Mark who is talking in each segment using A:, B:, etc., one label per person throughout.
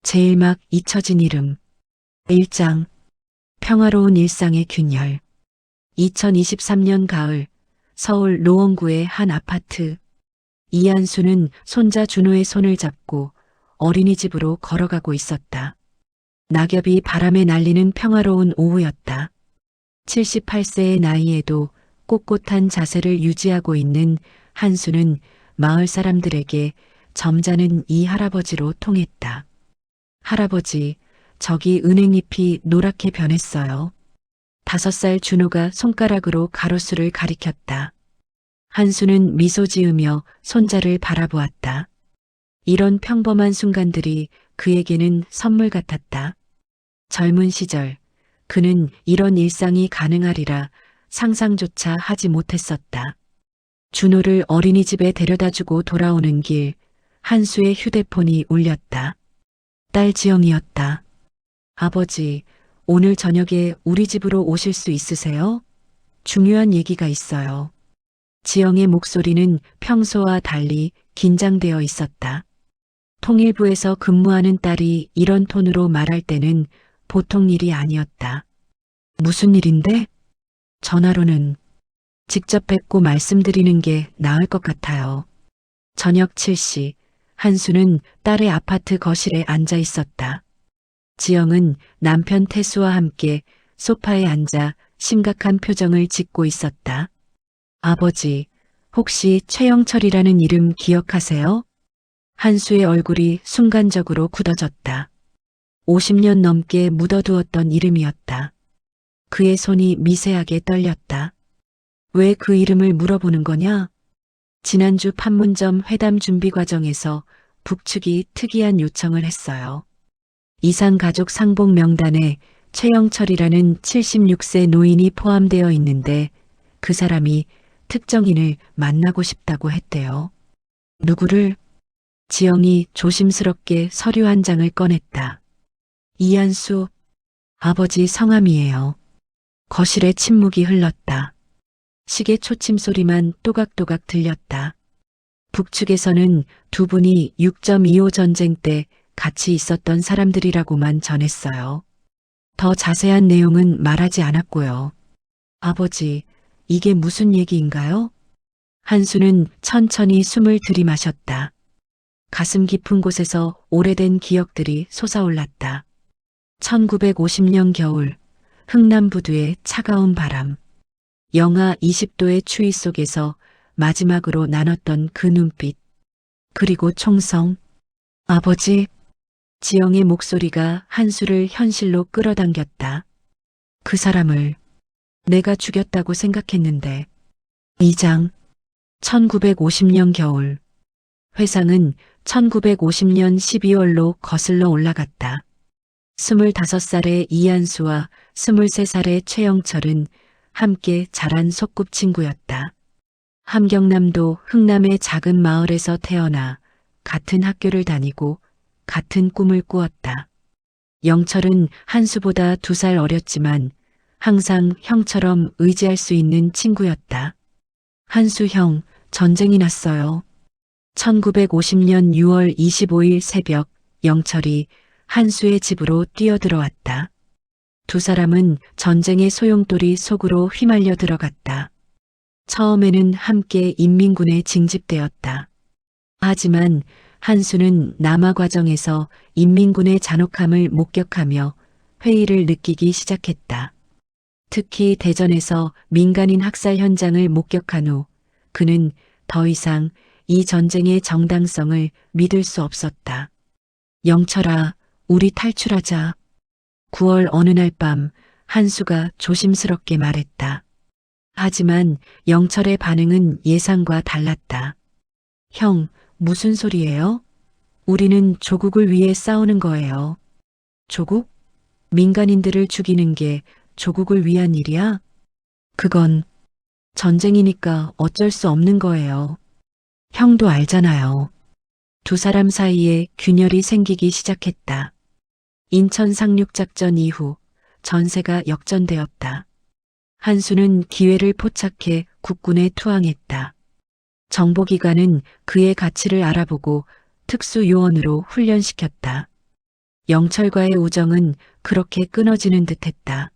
A: 제일 막 잊혀진 이름. 1장. 평화로운 일상의 균열. 2023년 가을, 서울 노원구의 한 아파트. 이한수는 손자 준호의 손을 잡고 어린이집으로 걸어가고 있었다. 낙엽이 바람에 날리는 평화로운 오후였다. 78세의 나이에도 꼿꼿한 자세를 유지하고 있는 한수는 마을 사람들에게 점잖은 이 할아버지로 통했다. 할아버지, 저기 은행잎이 노랗게 변했어요. 5살 준호가 손가락으로 가로수를 가리켰다. 한수는 미소 지으며 손자를 바라보았다. 이런 평범한 순간들이 그에게는 선물 같았다. 젊은 시절, 그는 이런 일상이 가능하리라 상상조차 하지 못했었다. 준호를 어린이집에 데려다주고 돌아오는 길, 한수의 휴대폰이 울렸다. 딸 지영이었다. 아버지, 오늘 저녁에 우리 집으로 오실 수 있으세요? 중요한 얘기가 있어요. 지영의 목소리는 평소와 달리 긴장되어 있었다. 통일부에서 근무하는 딸이 이런 톤으로 말할 때는 보통 일이 아니었다. 무슨 일인데? 전화로는 직접 뵙고 말씀드리는 게 나을 것 같아요. 저녁 7시, 한수는 딸의 아파트 거실에 앉아 있었다. 지영은 남편 태수와 함께 소파에 앉아 심각한 표정을 짓고 있었다. 아버지, 혹시 최영철이라는 이름 기억하세요? 한수의 얼굴이 순간적으로 굳어졌다. 50년 넘게 묻어두었던 이름이었다. 그의 손이 미세하게 떨렸다. 왜 그 이름을 물어보는 거냐? 지난주 판문점 회담 준비 과정에서 북측이 특이한 요청을 했어요. 이산가족 상봉 명단에 최영철이라는 76세 노인이 포함되어 있는데 그 사람이 특정인을 만나고 싶다고 했대요. 누구를? 지영이 조심스럽게 서류 한 장을 꺼냈다. 이한수, 아버지 성함이에요. 거실에 침묵이 흘렀다. 시계 초침 소리만 또각또각 들렸다. 북측에서는 두 분이 6.25 전쟁 때 같이 있었던 사람들이라고만 전했어요. 더 자세한 내용은 말하지 않았고요. 아버지, 이게 무슨 얘기인가요? 한수는 천천히 숨을 들이마셨다. 가슴 깊은 곳에서 오래된 기억들이 솟아올랐다. 1950년 겨울, 흥남부두의 차가운 바람. 영하 20도의 추위 속에서 마지막으로 나눴던 그 눈빛. 그리고 총성. 아버지. 지영의 목소리가 한수를 현실로 끌어당겼다. 그 사람을 내가 죽였다고 생각했는데. 2장. 1950년 겨울. 회상은 1950년 12월로 거슬러 올라갔다. 25살의 이한수와 23살의 최영철은 함께 자란 소꿉친구였다. 함경남도 흥남의 작은 마을에서 태어나 같은 학교를 다니고 같은 꿈을 꾸었다. 영철은 한수보다 2살 어렸지만 항상 형처럼 의지할 수 있는 친구였다. 한수 형, 전쟁이 났어요. 1950년 6월 25일 새벽 영철이 한수의 집으로 뛰어들어왔다. 두 사람은 전쟁의 소용돌이 속으로 휘말려 들어갔다. 처음에는 함께 인민군에 징집되었다. 하지만 한수는 남하 과정에서 인민군의 잔혹함을 목격하며 회의를 느끼기 시작했다. 특히 대전에서 민간인 학살 현장을 목격한 후 그는 더 이상 이 전쟁의 정당성을 믿을 수 없었다. 영철아, 우리 탈출하자. 9월 어느 날 밤 한수가 조심스럽게 말했다. 하지만 영철의 반응은 예상과 달랐다. 형, 무슨 소리예요? 우리는 조국을 위해 싸우는 거예요. 조국? 민간인들을 죽이는 게 조국을 위한 일이야? 그건 전쟁이니까 어쩔 수 없는 거예요. 형도 알잖아요. 두 사람 사이에 균열이 생기기 시작했다. 인천 상륙작전 이후 전세가 역전되었다. 한수는 기회를 포착해 국군에 투항했다. 정보기관은 그의 가치를 알아보고 특수요원으로 훈련시켰다. 영철과의 우정은 그렇게 끊어지는 듯했다.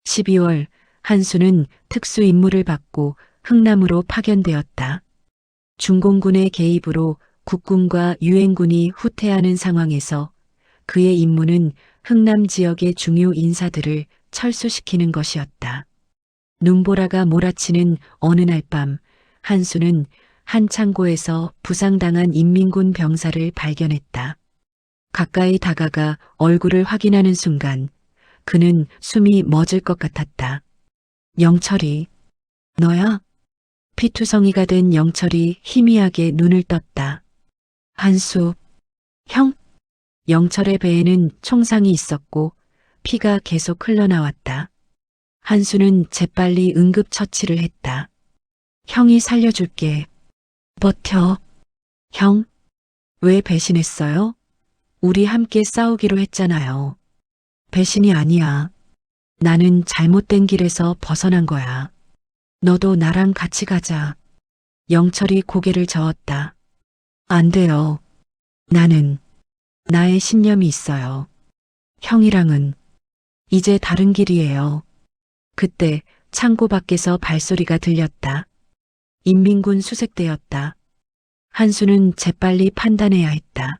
A: 12월 한수는 특수 임무를 받고 흥남으로 파견되었다. 중공군의 개입으로 국군과 유엔군이 후퇴하는 상황에서 그의 임무는 흥남 지역의 중요 인사들을 철수시키는 것이었다. 눈보라가 몰아치는 어느 날 밤 한수는 한 창고에서 부상당한 인민군 병사를 발견했다. 가까이 다가가 얼굴을 확인하는 순간 그는 숨이 멎을 것 같았다. 영철이, 너야? 피투성이가 된 영철이 희미하게 눈을 떴다. 한수, 형? 영철의 배에는 총상이 있었고 피가 계속 흘러나왔다. 한수는 재빨리 응급처치를 했다. 형이 살려줄게. 버텨. 형, 왜 배신했어요? 우리 함께 싸우기로 했잖아요. 배신이 아니야. 나는 잘못된 길에서 벗어난 거야. 너도 나랑 같이 가자. 영철이 고개를 저었다. 안 돼요. 나는 나의 신념이 있어요. 형이랑은 이제 다른 길이에요. 그때 창고 밖에서 발소리가 들렸다. 인민군 수색대였다. 한수는 재빨리 판단해야 했다.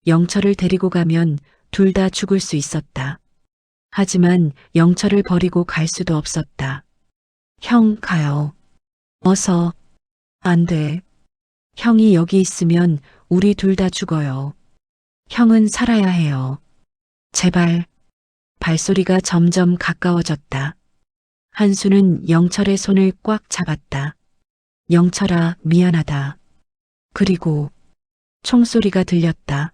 A: 영철을 데리고 가면 둘 다 죽을 수 있었다. 하지만 영철을 버리고 갈 수도 없었다. 형, 가요. 어서. 안 돼. 형이 여기 있으면 우리 둘 다 죽어요. 형은 살아야 해요. 제발. 발소리가 점점 가까워졌다. 한수는 영철의 손을 꽉 잡았다. 영철아, 미안하다. 그리고 총소리가 들렸다.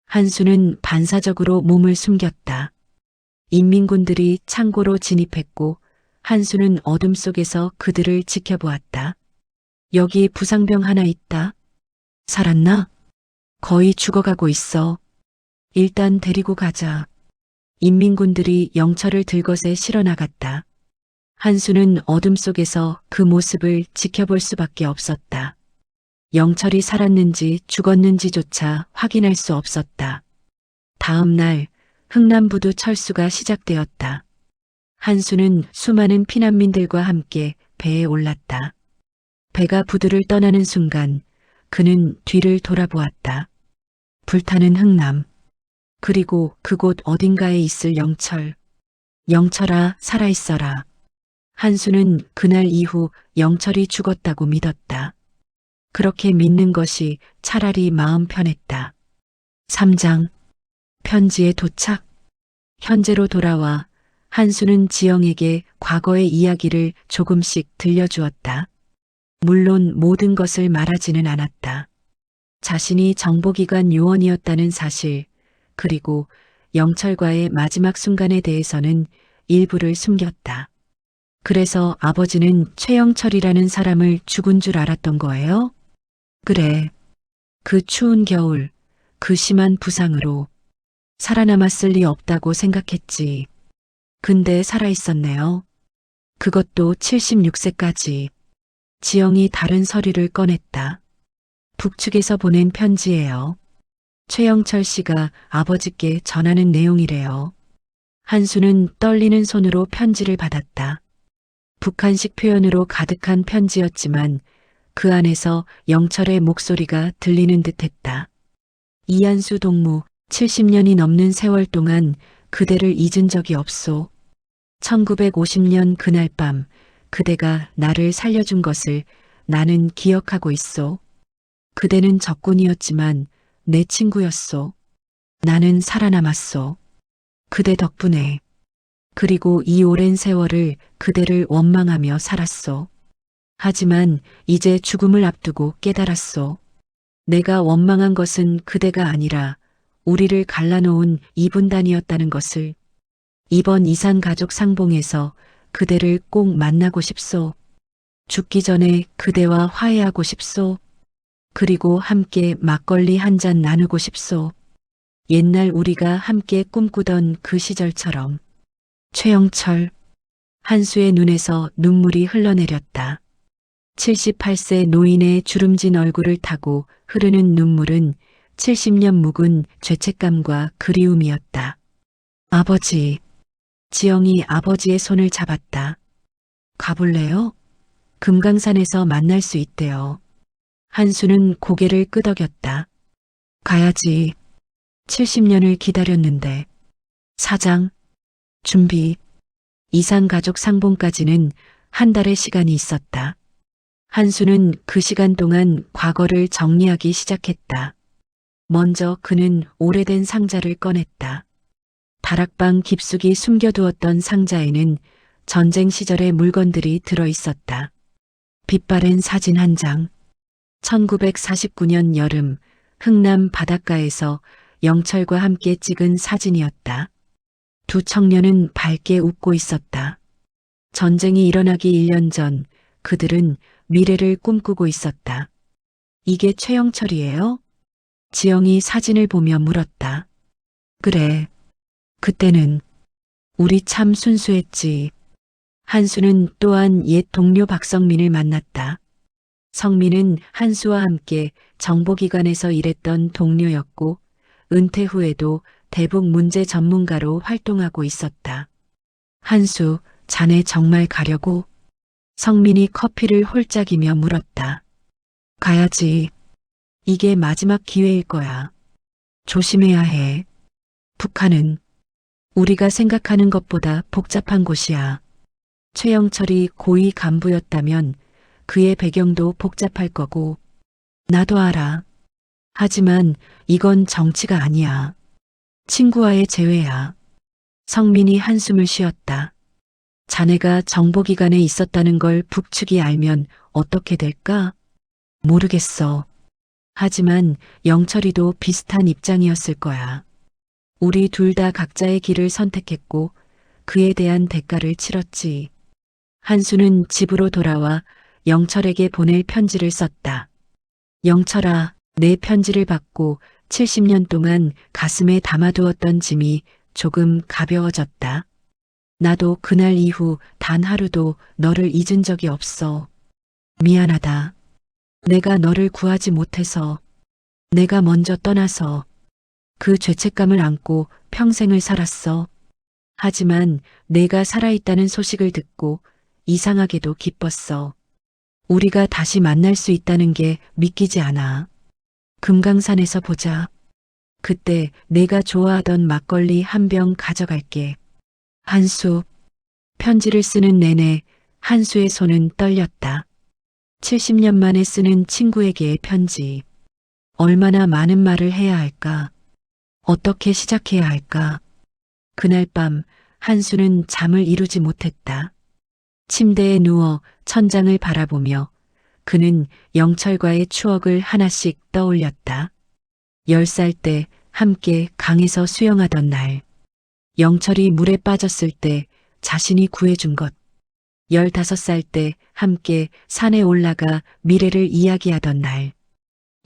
A: 한수는 반사적으로 몸을 숨겼다. 인민군들이 창고로 진입했고 한수는 어둠 속에서 그들을 지켜보았다. 여기 부상병 하나 있다. 살았나? 거의 죽어가고 있어. 일단 데리고 가자. 인민군들이 영철을 들것에 실어 나갔다. 한수는 어둠 속에서 그 모습을 지켜볼 수밖에 없었다. 영철이 살았는지 죽었는지조차 확인할 수 없었다. 다음 날 흥남부두 철수가 시작되었다. 한수는 수많은 피난민들과 함께 배에 올랐다. 배가 부두를 떠나는 순간 그는 뒤를 돌아보았다. 불타는 흥남. 그리고 그곳 어딘가에 있을 영철. 영철아, 살아있어라. 한수는 그날 이후 영철이 죽었다고 믿었다. 그렇게 믿는 것이 차라리 마음 편했다. 3장. 편지의 도착. 현재로 돌아와 한수는 지영에게 과거의 이야기를 조금씩 들려주었다. 물론 모든 것을 말하지는 않았다. 자신이 정보기관 요원이었다는 사실, 그리고 영철과의 마지막 순간에 대해서는 일부를 숨겼다. 그래서 아버지는 최영철이라는 사람을 죽은 줄 알았던 거예요? 그래. 그 추운 겨울, 그 심한 부상으로 살아남았을 리 없다고 생각했지. 근데 살아있었네요. 그것도 76세까지. 지영이 다른 서류를 꺼냈다. 북측에서 보낸 편지예요. 최영철 씨가 아버지께 전하는 내용이래요. 한수는 떨리는 손으로 편지를 받았다. 북한식 표현으로 가득한 편지였지만 그 안에서 영철의 목소리가 들리는 듯했다. 이한수 동무, 70년이 넘는 세월 동안 그대를 잊은 적이 없소. 1950년 그날 밤 그대가 나를 살려준 것을 나는 기억하고 있소. 그대는 적군이었지만 내 친구였소. 나는 살아남았소. 그대 덕분에. 그리고 이 오랜 세월을 그대를 원망하며 살았소. 하지만 이제 죽음을 앞두고 깨달았소. 내가 원망한 것은 그대가 아니라 우리를 갈라놓은 이분단이었다는 것을. 이번 이산가족 상봉에서 그대를 꼭 만나고 싶소. 죽기 전에 그대와 화해하고 싶소. 그리고 함께 막걸리 한 잔 나누고 싶소. 옛날 우리가 함께 꿈꾸던 그 시절처럼. 최영철. 한수의 눈에서 눈물이 흘러내렸다. 78세 노인의 주름진 얼굴을 타고 흐르는 눈물은 70년 묵은 죄책감과 그리움이었다. 아버지. 지영이 아버지의 손을 잡았다. 가볼래요? 금강산에서 만날 수 있대요. 한수는 고개를 끄덕였다. 가야지. 70년을 기다렸는데. 사장. 준비. 이산가족 상봉까지는 한 달의 시간이 있었다. 한수는 그 시간 동안 과거를 정리하기 시작했다. 먼저 그는 오래된 상자를 꺼냈다. 다락방 깊숙이 숨겨두었던 상자에는 전쟁 시절의 물건들이 들어 있었다. 빛바랜 사진 한 장. 1949년 여름 흥남 바닷가에서 영철과 함께 찍은 사진이었다. 두 청년은 밝게 웃고 있었다. 전쟁이 일어나기 1년 전 그들은 미래를 꿈꾸고 있었다. 이게 최영철이에요? 지영이 사진을 보며 물었다. 그래. 그때는 우리 참 순수했지. 한수는 또한 옛 동료 박성민을 만났다. 성민은 한수와 함께 정보기관에서 일했던 동료였고 은퇴 후에도 대북 문제 전문가로 활동하고 있었다. 한수, 자네 정말 가려고? 성민이 커피를 홀짝이며 물었다. 가야지. 이게 마지막 기회일 거야. 조심해야 해. 북한은 우리가 생각하는 것보다 복잡한 곳이야. 최영철이 고위 간부였다면 그의 배경도 복잡할 거고. 나도 알아. 하지만 이건 정치가 아니야. 친구와의 재회야. 성민이 한숨을 쉬었다. 자네가 정보기관에 있었다는 걸 북측이 알면 어떻게 될까? 모르겠어. 하지만 영철이도 비슷한 입장이었을 거야. 우리 둘 다 각자의 길을 선택했고 그에 대한 대가를 치렀지. 한수는 집으로 돌아와 영철에게 보낼 편지를 썼다. 영철아, 내 편지를 받고 70년 동안 가슴에 담아두었던 짐이 조금 가벼워졌다. 나도 그날 이후 단 하루도 너를 잊은 적이 없어. 미안하다. 내가 너를 구하지 못해서, 내가 먼저 떠나서 그 죄책감을 안고 평생을 살았어. 하지만 내가 살아있다는 소식을 듣고 이상하게도 기뻤어. 우리가 다시 만날 수 있다는 게 믿기지 않아. 금강산에서 보자. 그때 내가 좋아하던 막걸리 한 병 가져갈게. 한수. 편지를 쓰는 내내 한수의 손은 떨렸다. 70년 만에 쓰는 친구에게의 편지. 얼마나 많은 말을 해야 할까? 어떻게 시작해야 할까? 그날 밤 한수는 잠을 이루지 못했다. 침대에 누워 천장을 바라보며 그는 영철과의 추억을 하나씩 떠올렸다. 10살 때 함께 강에서 수영하던 날. 영철이 물에 빠졌을 때 자신이 구해준 것. 15살 때 함께 산에 올라가 미래를 이야기하던 날.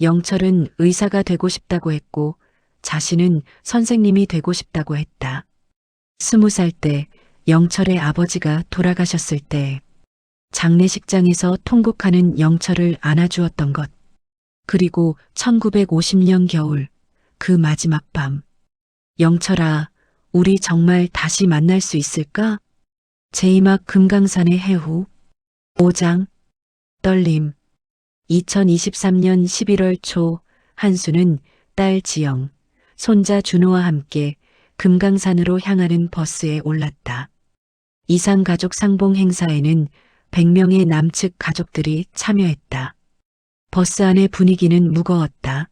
A: 영철은 의사가 되고 싶다고 했고 자신은 선생님이 되고 싶다고 했다. 20살 때 영철의 아버지가 돌아가셨을 때 장례식장에서 통곡하는 영철을 안아주었던 것. 그리고 1950년 겨울 그 마지막 밤. 영철아, 우리 정말 다시 만날 수 있을까? 제2막 금강산의 해후. 5장. 떨림. 2023년 11월 초 한수는 딸 지영, 손자 준호와 함께 금강산으로 향하는 버스에 올랐다. 이산가족 상봉 행사에는 100명의 남측 가족들이 참여했다. 버스 안의 분위기는 무거웠다.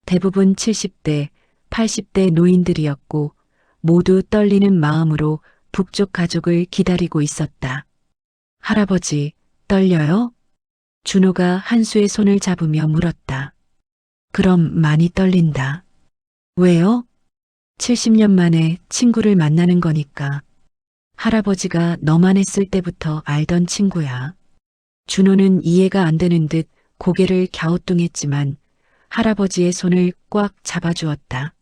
A: 대부분 70대, 80대 노인들이었고 모두 떨리는 마음으로 북쪽 가족을 기다리고 있었다. 할아버지, 떨려요? 준호가 한수의 손을 잡으며 물었다. 그럼 많이 떨린다. 왜요? 70년 만에 친구를 만나는 거니까. 할아버지가 너만 했을 때부터 알던 친구야. 준호는 이해가 안 되는 듯 고개를 갸우뚱했지만 할아버지의 손을 꽉 잡아주었다.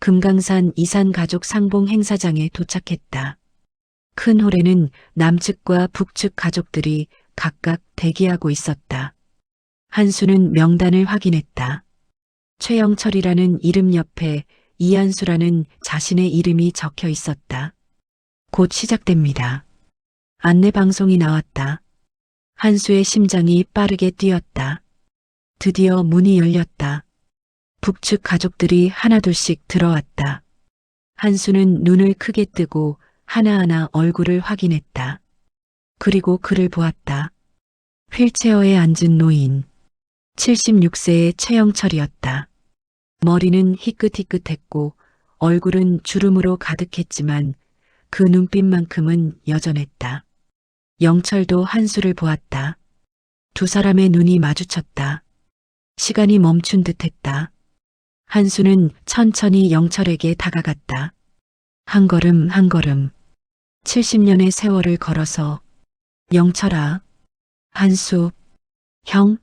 A: 금강산 이산가족 상봉 행사장에 도착했다. 큰 홀에는 남측과 북측 가족들이 각각 대기하고 있었다. 한수는 명단을 확인했다. 최영철이라는 이름 옆에 이한수라는 자신의 이름이 적혀 있었다. 곧 시작됩니다. 안내 방송이 나왔다. 한수의 심장이 빠르게 뛰었다. 드디어 문이 열렸다. 북측 가족들이 하나둘씩 들어왔다. 한수는 눈을 크게 뜨고 하나하나 얼굴을 확인했다. 그리고 그를 보았다. 휠체어에 앉은 노인. 76세의 최영철이었다. 머리는 희끗희끗했고 얼굴은 주름으로 가득했지만 그 눈빛만큼은 여전했다. 영철도 한수를 보았다. 두 사람의 눈이 마주쳤다. 시간이 멈춘 듯했다. 한수는 천천히 영철에게 다가갔다. 한 걸음 한 걸음 70년의 세월을 걸어서 영철아, 한수, 형,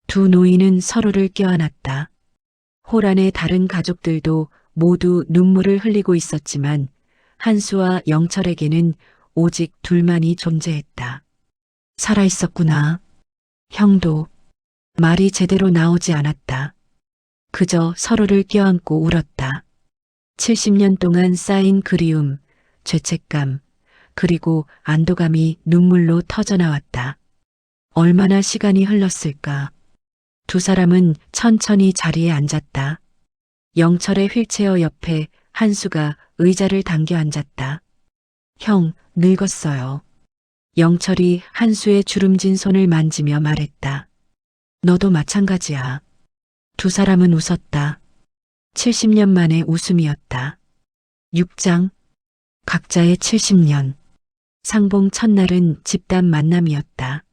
A: 두 노인은 서로를 껴안았다. 홀 안의 다른 가족들도 모두 눈물을 흘리고 있었지만 한수와 영철에게는 오직 둘만이 존재했다. 살아있었구나. 형도. 말이 제대로 나오지 않았다. 그저 서로를 껴안고 울었다. 70년 동안 쌓인 그리움, 죄책감, 그리고 안도감이 눈물로 터져나왔다. 얼마나 시간이 흘렀을까. 두 사람은 천천히 자리에 앉았다. 영철의 휠체어 옆에 한수가 의자를 당겨 앉았다. 형, 늙었어요. 영철이 한수의 주름진 손을 만지며 말했다. 너도 마찬가지야. 두 사람은 웃었다. 70년 만의 웃음이었다. 6장, 각자의 70년. 상봉 첫날은 집단 만남이었다.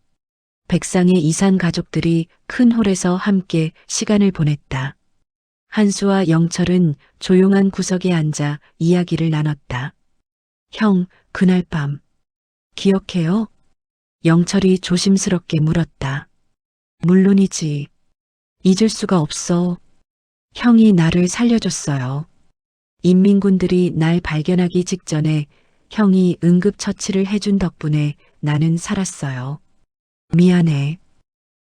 A: 백상의 이산 가족들이 큰 홀에서 함께 시간을 보냈다. 한수와 영철은 조용한 구석에 앉아 이야기를 나눴다. 형, 그날 밤. 기억해요? 영철이 조심스럽게 물었다. 물론이지. 잊을 수가 없어. 형이 나를 살려줬어요. 인민군들이 날 발견하기 직전에 형이 응급처치를 해준 덕분에 나는 살았어요. 미안해.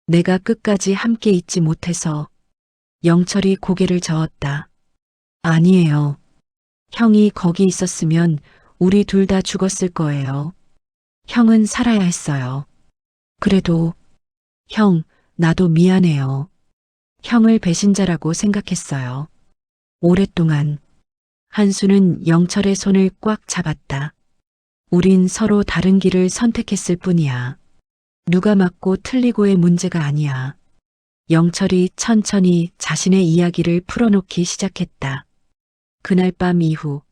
A: 내가 끝까지 함께 있지 못해서. 영철이 고개를 저었다. 아니에요. 형이 거기 있었으면 우리 둘 다 죽었을 거예요. 형은 살아야 했어요. 그래도, 형, 나도 미안해요. 형을 배신자라고 생각했어요. 오랫동안. 한수는 영철의 손을 꽉 잡았다. 우린 서로 다른 길을 선택했을 뿐이야. 누가 맞고 틀리고의 문제가 아니야. 영철이 천천히 자신의 이야기를 풀어놓기 시작했다. 그날 밤 이후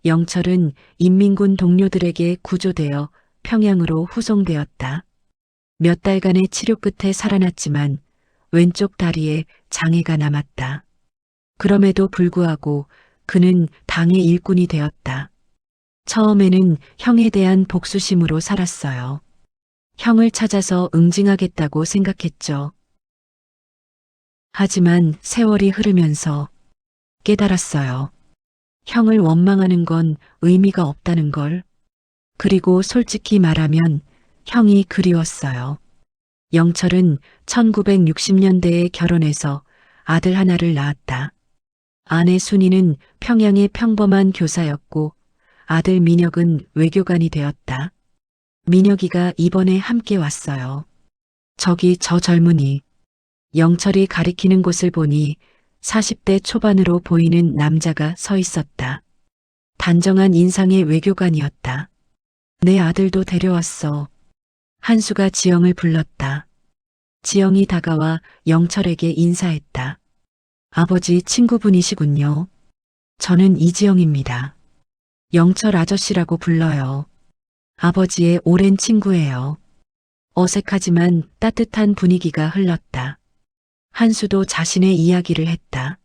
A: 영철은 인민군 동료들에게 구조되어 평양으로 후송되었다. 몇 달간의 치료 끝에 살아났지만 왼쪽 다리에 장애가 남았다. 그럼에도 불구하고 그는 당의 일꾼이 되었다. 처음에는 형에 대한 복수심으로 살았어요. 형을 찾아서 응징하겠다고 생각했죠. 하지만 세월이 흐르면서 깨달았어요. 형을 원망하는 건 의미가 없다는 걸. 그리고 솔직히 말하면 형이 그리웠어요. 영철은 1960년대에 결혼해서 아들 하나를 낳았다. 아내 순이는 평양의 평범한 교사였고 아들 민혁은 외교관이 되었다. 민혁이가 이번에 함께 왔어요. 저기 저 젊은이. 영철이 가리키는 곳을 보니 40대 초반으로 보이는 남자가 서 있었다. 단정한 인상의 외교관이었다. 내 아들도 데려왔어. 한수가 지영을 불렀다. 지영이 다가와 영철에게 인사했다. 아버지 친구분이시군요. 저는 이지영입니다. 영철 아저씨라고 불러요. 아버지의 오랜 친구예요. 어색하지만 따뜻한 분위기가 흘렀다. 한수도 자신의 이야기를 했다.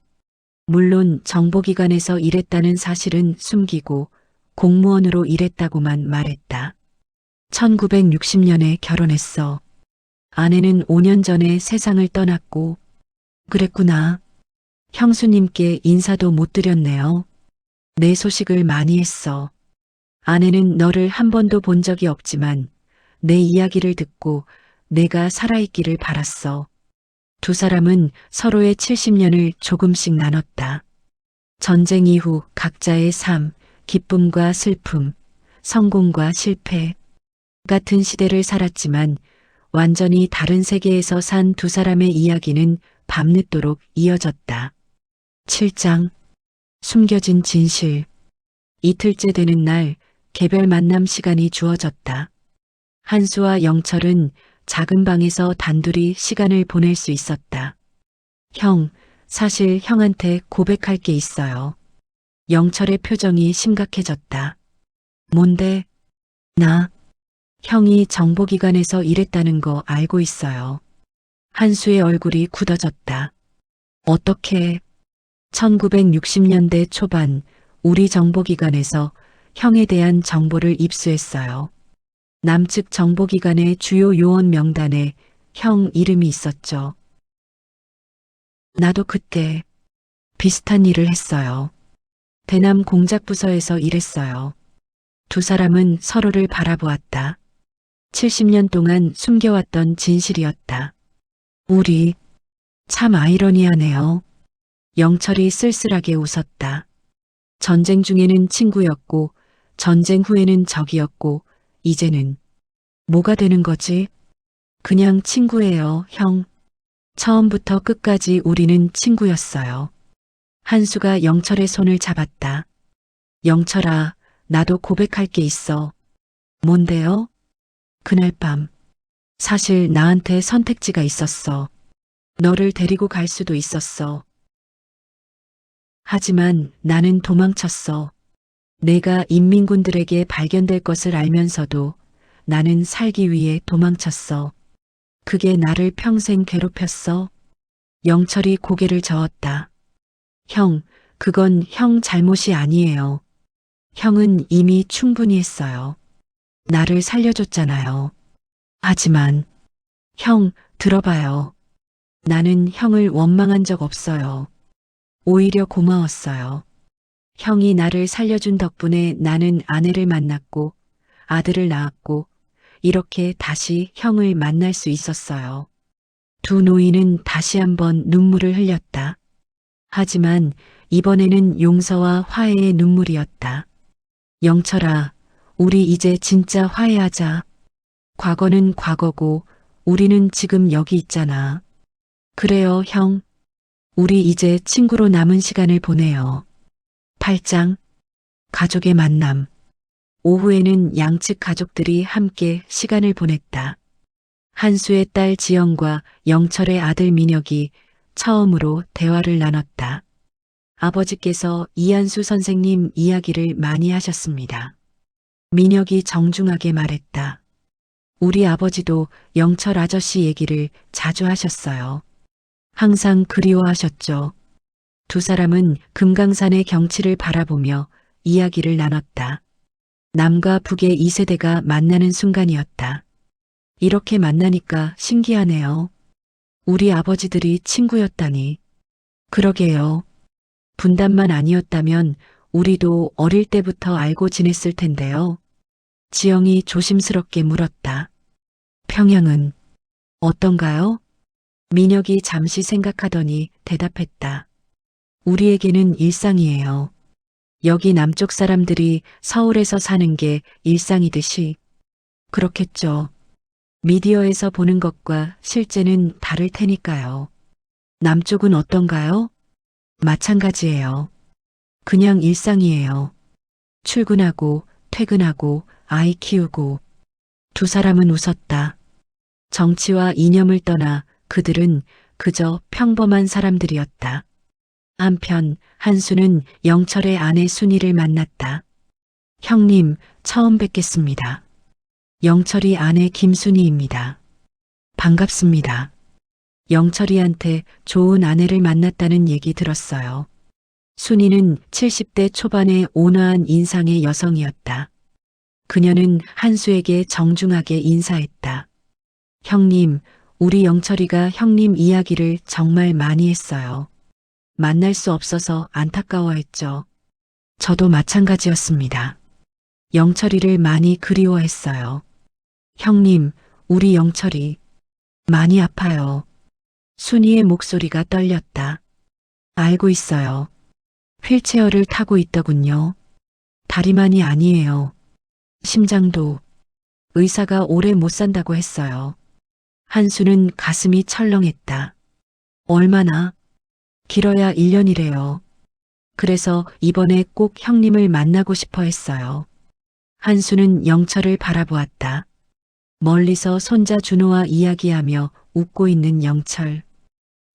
A: 물론 정보기관에서 일했다는 사실은 숨기고 공무원으로 일했다고만 말했다. 1960년에 결혼했어. 아내는 5년 전에 세상을 떠났고. 그랬구나. 형수님께 인사도 못 드렸네요. 내 소식을 많이 했어. 아내는 너를 한 번도 본 적이 없지만 내 이야기를 듣고 내가 살아있기를 바랐어. 두 사람은 서로의 70년을 조금씩 나눴다. 전쟁 이후 각자의 삶, 기쁨과 슬픔, 성공과 실패 같은 시대를 살았지만 완전히 다른 세계에서 산 두 사람의 이야기는 밤늦도록 이어졌다. 7장 숨겨진 진실. 이틀째 되는 날 개별 만남 시간이 주어졌다. 한수와 영철은 작은 방에서 단둘이 시간을 보낼 수 있었다. 형, 사실 형한테 고백할 게 있어요. 영철의 표정이 심각해졌다. 뭔데? 나, 형이 정보기관에서 일했다는 거 알고 있어요. 한수의 얼굴이 굳어졌다. 어떻게? 1960년대 초반 우리 정보기관에서 형에 대한 정보를 입수했어요. 남측 정보기관의 주요 요원 명단에 형 이름이 있었죠. 나도 그때 비슷한 일을 했어요. 대남 공작부서에서 일했어요. 두 사람은 서로를 바라보았다. 70년 동안 숨겨왔던 진실이었다. 우리 참 아이러니하네요. 영철이 쓸쓸하게 웃었다. 전쟁 중에는 친구였고 전쟁 후에는 적이었고 이제는 뭐가 되는 거지? 그냥 친구예요, 형. 처음부터 끝까지 우리는 친구였어요. 한수가 영철의 손을 잡았다. 영철아, 나도 고백할 게 있어. 뭔데요? 그날 밤, 사실 나한테 선택지가 있었어. 너를 데리고 갈 수도 있었어. 하지만 나는 도망쳤어. 내가 인민군들에게 발견될 것을 알면서도 나는 살기 위해 도망쳤어. 그게 나를 평생 괴롭혔어. 영철이 고개를 저었다. 형, 그건 형 잘못이 아니에요. 형은 이미 충분히 했어요. 나를 살려줬잖아요. 하지만, 형, 들어봐요. 나는 형을 원망한 적 없어요. 오히려 고마웠어요. 형이 나를 살려준 덕분에 나는 아내를 만났고, 아들을 낳았고, 이렇게 다시 형을 만날 수 있었어요. 두 노인은 다시 한번 눈물을 흘렸다. 하지만 이번에는 용서와 화해의 눈물이었다. 영철아, 우리 이제 진짜 화해하자. 과거는 과거고 우리는 지금 여기 있잖아. 그래요, 형. 우리 이제 친구로 남은 시간을 보내요. 8장 가족의 만남. 오후에는 양측 가족들이 함께 시간을 보냈다. 한수의 딸 지영과 영철의 아들 민혁이 처음으로 대화를 나눴다. 아버지께서 이한수 선생님 이야기를 많이 하셨습니다. 민혁이 정중하게 말했다. 우리 아버지도 영철 아저씨 얘기를 자주 하셨어요. 항상 그리워하셨죠. 두 사람은 금강산의 경치를 바라보며 이야기를 나눴다. 남과 북의 2세대가 만나는 순간이었다. 이렇게 만나니까 신기하네요. 우리 아버지들이 친구였다니. 그러게요. 분단만 아니었다면 우리도 어릴 때부터 알고 지냈을 텐데요. 지영이 조심스럽게 물었다. 평양은 어떤가요? 민혁이 잠시 생각하더니 대답했다. 우리에게는 일상이에요. 여기 남쪽 사람들이 서울에서 사는 게 일상이듯이. 그렇겠죠. 미디어에서 보는 것과 실제는 다를 테니까요. 남쪽은 어떤가요? 마찬가지예요. 그냥 일상이에요. 출근하고 퇴근하고 아이 키우고. 두 사람은 웃었다. 정치와 이념을 떠나 그들은 그저 평범한 사람들이었다. 한편 한수는 영철의 아내 순이를 만났다. 형님, 처음 뵙겠습니다. 영철이 아내 김순이입니다. 반갑습니다. 영철이한테 좋은 아내를 만났다는 얘기 들었어요. 순이는 70대 초반의 온화한 인상의 여성이었다. 그녀는 한수에게 정중하게 인사했다. 형님, 우리 영철이가 형님 이야기를 정말 많이 했어요. 만날 수 없어서 안타까워했죠. 저도 마찬가지였습니다. 영철이를 많이 그리워했어요. 형님, 우리 영철이 많이 아파요. 순이의 목소리가 떨렸다. 알고 있어요. 휠체어를 타고 있더군요. 다리만이 아니에요. 심장도. 의사가 오래 못 산다고 했어요. 한수는 가슴이 철렁했다. 얼마나? 길어야 1년이래요. 그래서 이번에 꼭 형님을 만나고 싶어 했어요. 한수는 영철을 바라보았다. 멀리서 손자 준호와 이야기하며 웃고 있는 영철.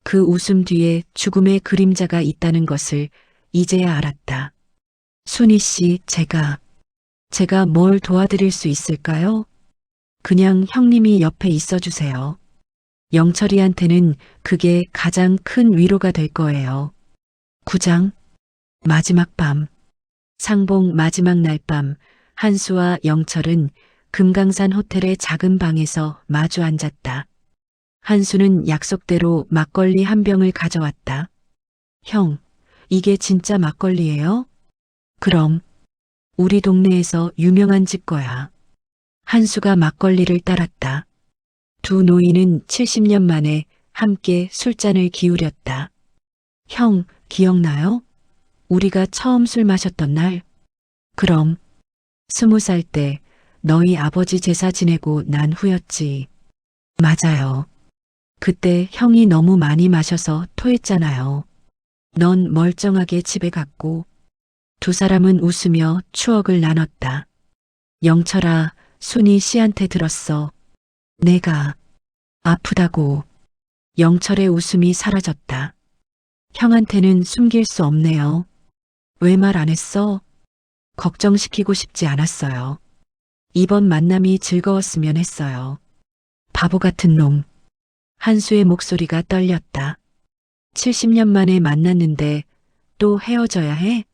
A: 그 웃음 뒤에 죽음의 그림자가 있다는 것을 이제야 알았다. 순희 씨, 제가 뭘 도와드릴 수 있을까요? 그냥 형님이 옆에 있어 주세요. 영철이한테는 그게 가장 큰 위로가 될 거예요. 9장 마지막 밤. 상봉 마지막 날 밤 한수와 영철은 금강산 호텔의 작은 방에서 마주 앉았다. 한수는 약속대로 막걸리 한 병을 가져왔다. 형, 이게 진짜 막걸리예요? 그럼 우리 동네에서 유명한 집 거야. 한수가 막걸리를 따랐다. 두 노인은 70년 만에 함께 술잔을 기울였다. 형, 기억나요? 우리가 처음 술 마셨던 날? 그럼 20살 때 너희 아버지 제사 지내고 난 후였지. 맞아요. 그때 형이 너무 많이 마셔서 토했잖아요. 넌 멀쩡하게 집에 갔고 두 사람은 웃으며 추억을 나눴다. 영철아, 순이 씨한테 들었어. 내가 아프다고. 영철의 웃음이 사라졌다. 형한테는 숨길 수 없네요. 왜 말 안 했어? 걱정시키고 싶지 않았어요. 이번 만남이 즐거웠으면 했어요. 바보 같은 놈. 한수의 목소리가 떨렸다. 70년 만에 만났는데 또 헤어져야 해?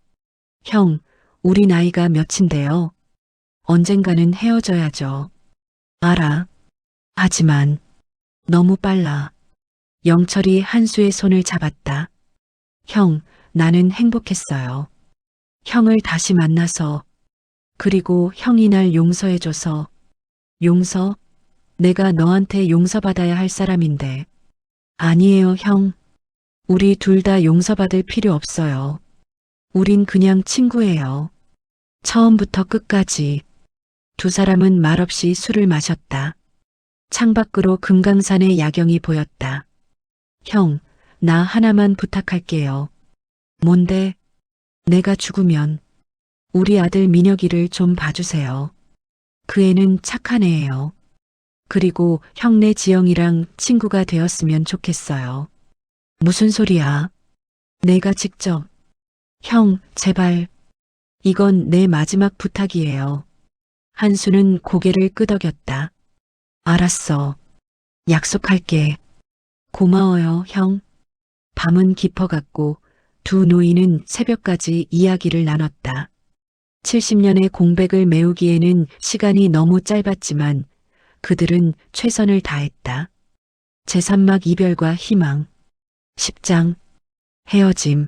A: 형, 우리 나이가 몇인데요. 언젠가는 헤어져야죠. 알아. 하지만 너무 빨라. 영철이 한수의 손을 잡았다. 형, 나는 행복했어요. 형을 다시 만나서, 그리고 형이 날 용서해줘서. 용서? 내가 너한테 용서받아야 할 사람인데. 아니에요, 형. 우리 둘 다 용서받을 필요 없어요. 우린 그냥 친구예요. 처음부터 끝까지. 두 사람은 말없이 술을 마셨다. 창밖으로 금강산의 야경이 보였다. 형, 나 하나만 부탁할게요. 뭔데? 내가 죽으면 우리 아들 민혁이를 좀 봐주세요. 그 애는 착한 애예요. 그리고 형네 지영이랑 친구가 되었으면 좋겠어요. 무슨 소리야? 내가 직접. 형, 제발. 이건 내 마지막 부탁이에요. 한수는 고개를 끄덕였다. 알았어. 약속할게. 고마워요, 형. 밤은 깊어갔고 두 노인은 새벽까지 이야기를 나눴다. 70년의 공백을 메우기에는 시간이 너무 짧았지만 그들은 최선을 다했다. 제3막 이별과 희망. 10장 헤어짐.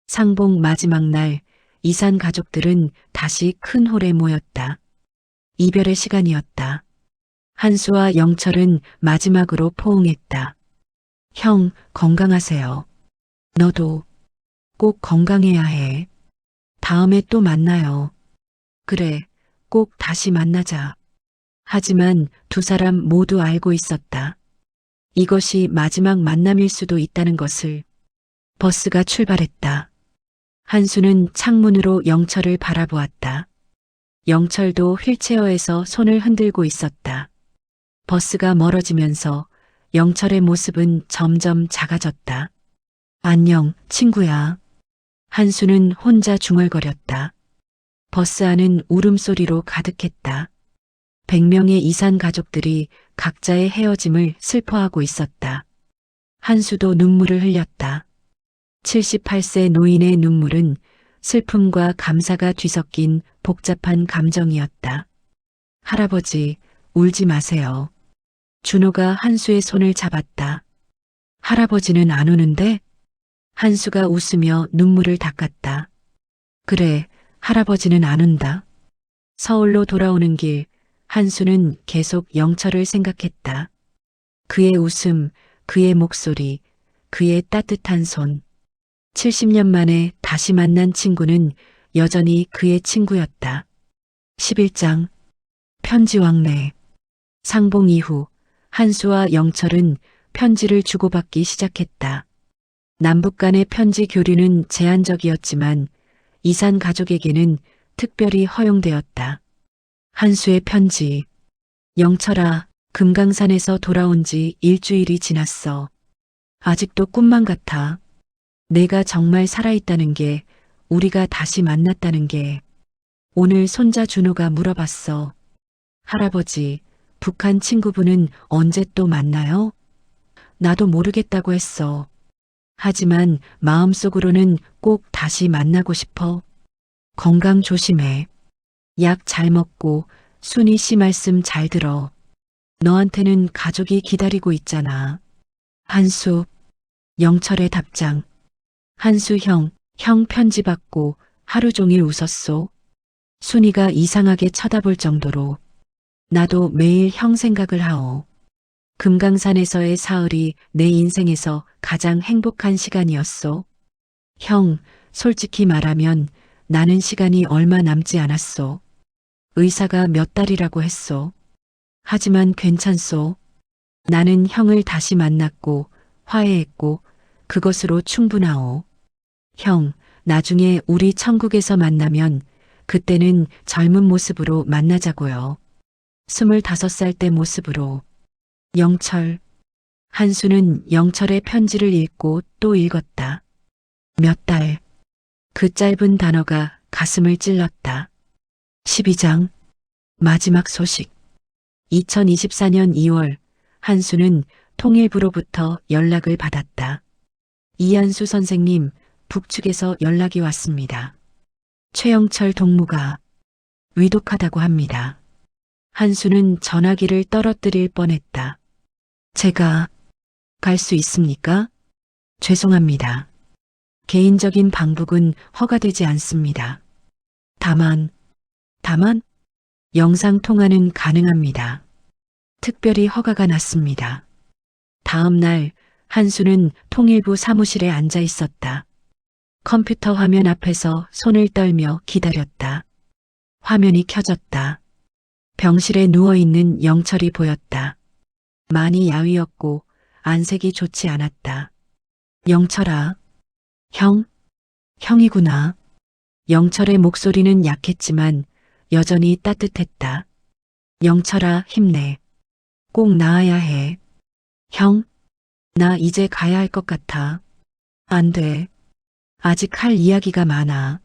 A: 상봉 마지막 날 이산 가족들은 다시 큰 홀에 모였다. 이별의 시간이었다. 한수와 영철은 마지막으로 포옹했다. 형, 건강하세요. 너도 꼭 건강해야 해. 다음에 또 만나요. 그래, 꼭 다시 만나자. 하지만 두 사람 모두 알고 있었다. 이것이 마지막 만남일 수도 있다는 것을. 버스가 출발했다. 한수는 창문으로 영철을 바라보았다. 영철도 휠체어에서 손을 흔들고 있었다. 버스가 멀어지면서 영철의 모습은 점점 작아졌다. 안녕, 친구야. 한수는 혼자 중얼거렸다. 버스 안은 울음소리로 가득했다. 100명의 이산 가족들이 각자의 헤어짐을 슬퍼하고 있었다. 한수도 눈물을 흘렸다. 78세 노인의 눈물은 슬픔과 감사가 뒤섞인 복잡한 감정이었다. 할아버지, 울지 마세요. 준호가 한수의 손을 잡았다. 할아버지는 안 우는데? 한수가 웃으며 눈물을 닦았다. 그래, 할아버지는 안 운다. 서울로 돌아오는 길, 한수는 계속 영철을 생각했다. 그의 웃음, 그의 목소리, 그의 따뜻한 손. 70년 만에 다시 만난 친구는 여전히 그의 친구였다. 11장 편지 왕래. 상봉 이후 한수와 영철은 편지를 주고받기 시작했다. 남북 간의 편지 교류는 제한적이었지만 이산 가족에게는 특별히 허용되었다. 한수의 편지. 영철아, 금강산에서 돌아온 지 일주일이 지났어. 아직도 꿈만 같아. 내가 정말 살아있다는 게, 우리가 다시 만났다는 게. 오늘 손자 준호가 물어봤어. 할아버지, 북한 친구분은 언제 또 만나요? 나도 모르겠다고 했어. 하지만 마음속으로는 꼭 다시 만나고 싶어. 건강 조심해. 약 잘 먹고 순희 씨 말씀 잘 들어. 너한테는 가족이 기다리고 있잖아. 한수. 영철의 답장. 한수 형 편지 받고 하루 종일 웃었소. 순희가 이상하게 쳐다볼 정도로. 나도 매일 형 생각을 하오. 금강산에서의 사흘이 내 인생에서 가장 행복한 시간이었소. 형, 솔직히 말하면 나는 시간이 얼마 남지 않았소. 의사가 몇 달이라고 했소. 하지만 괜찮소. 나는 형을 다시 만났고 화해했고 그것으로 충분하오. 형, 나중에 우리 천국에서 만나면 그때는 젊은 모습으로 만나자고요. 25살 때 모습으로. 영철. 한수는 영철의 편지를 읽고 또 읽었다. 몇 달. 그 짧은 단어가 가슴을 찔렀다. 12장. 마지막 소식. 2024년 2월 한수는 통일부로부터 연락을 받았다. 이한수 선생님, 북측에서 연락이 왔습니다. 최영철 동무가 위독하다고 합니다. 한수는 전화기를 떨어뜨릴 뻔했다. 제가 갈 수 있습니까? 죄송합니다. 개인적인 방북은 허가되지 않습니다. 다만 영상통화는 가능합니다. 특별히 허가가 났습니다. 다음 날 한수는 통일부 사무실에 앉아 있었다. 컴퓨터 화면 앞에서 손을 떨며 기다렸다. 화면이 켜졌다. 병실에 누워있는 영철이 보였다. 많이 야위었고 안색이 좋지 않았다. 영철아. 형이구나. 영철의 목소리는 약했지만 여전히 따뜻했다. 영철아, 힘내. 꼭 나아야 해. 형, 나 이제 가야 할 것 같아. 안 돼. 아직 할 이야기가 많아.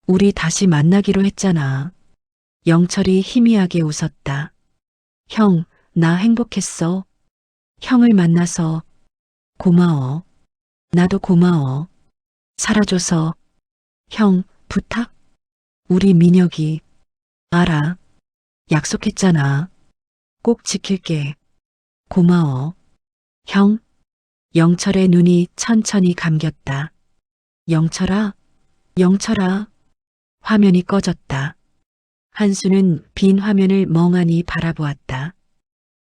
A: 우리 다시 만나기로 했잖아. 영철이 희미하게 웃었다. 형, 나 행복했어. 형을 만나서 고마워. 나도 고마워. 살아줘서. 형, 부탁? 우리 민혁이. 알아. 약속했잖아. 꼭 지킬게. 고마워. 형. 영철의 눈이 천천히 감겼다. 영철아. 화면이 꺼졌다. 한수는 빈 화면을 멍하니 바라보았다.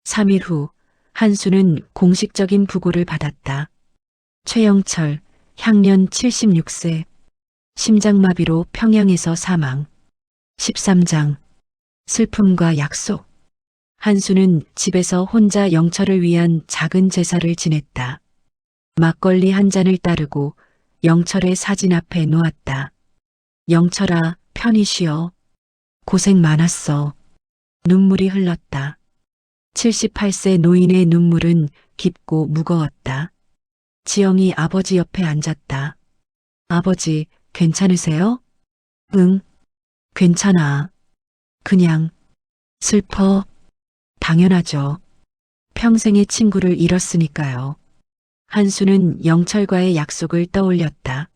A: 3일 후 한수는 공식적인 부고를 받았다. 최영철, 향년 76세, 심장마비로 평양에서 사망. 13장. 슬픔과 약속. 한수는 집에서 혼자 영철을 위한 작은 제사를 지냈다. 막걸리 한 잔을 따르고 영철의 사진 앞에 놓았다. 영철아, 편히 쉬어. 고생 많았어. 눈물이 흘렀다. 78세 노인의 눈물은 깊고 무거웠다. 지영이 아버지 옆에 앉았다. 아버지, 괜찮으세요? 응, 괜찮아. 그냥 슬퍼. 당연하죠. 평생의 친구를 잃었으니까요. 한수는 영철과의 약속을 떠올렸다.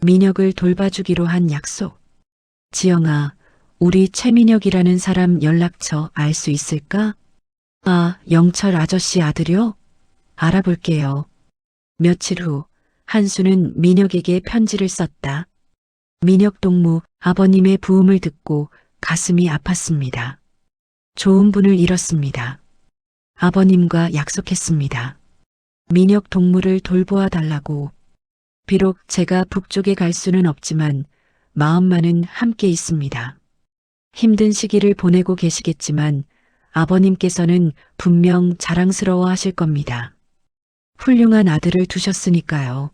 A: 민혁을 돌봐주기로 한 약속. 지영아, 우리 최민혁이라는 사람 연락처 알 수 있을까? 아, 영철 아저씨 아들이요? 알아볼게요. 며칠 후 한수는 민혁에게 편지를 썼다. 민혁 동무, 아버님의 부음을 듣고 가슴이 아팠습니다. 좋은 분을 잃었습니다. 아버님과 약속했습니다. 민혁 동무를 돌보아 달라고. 비록 제가 북쪽에 갈 수는 없지만 마음만은 함께 있습니다. 힘든 시기를 보내고 계시겠지만 아버님께서는 분명 자랑스러워 하실 겁니다. 훌륭한 아들을 두셨으니까요.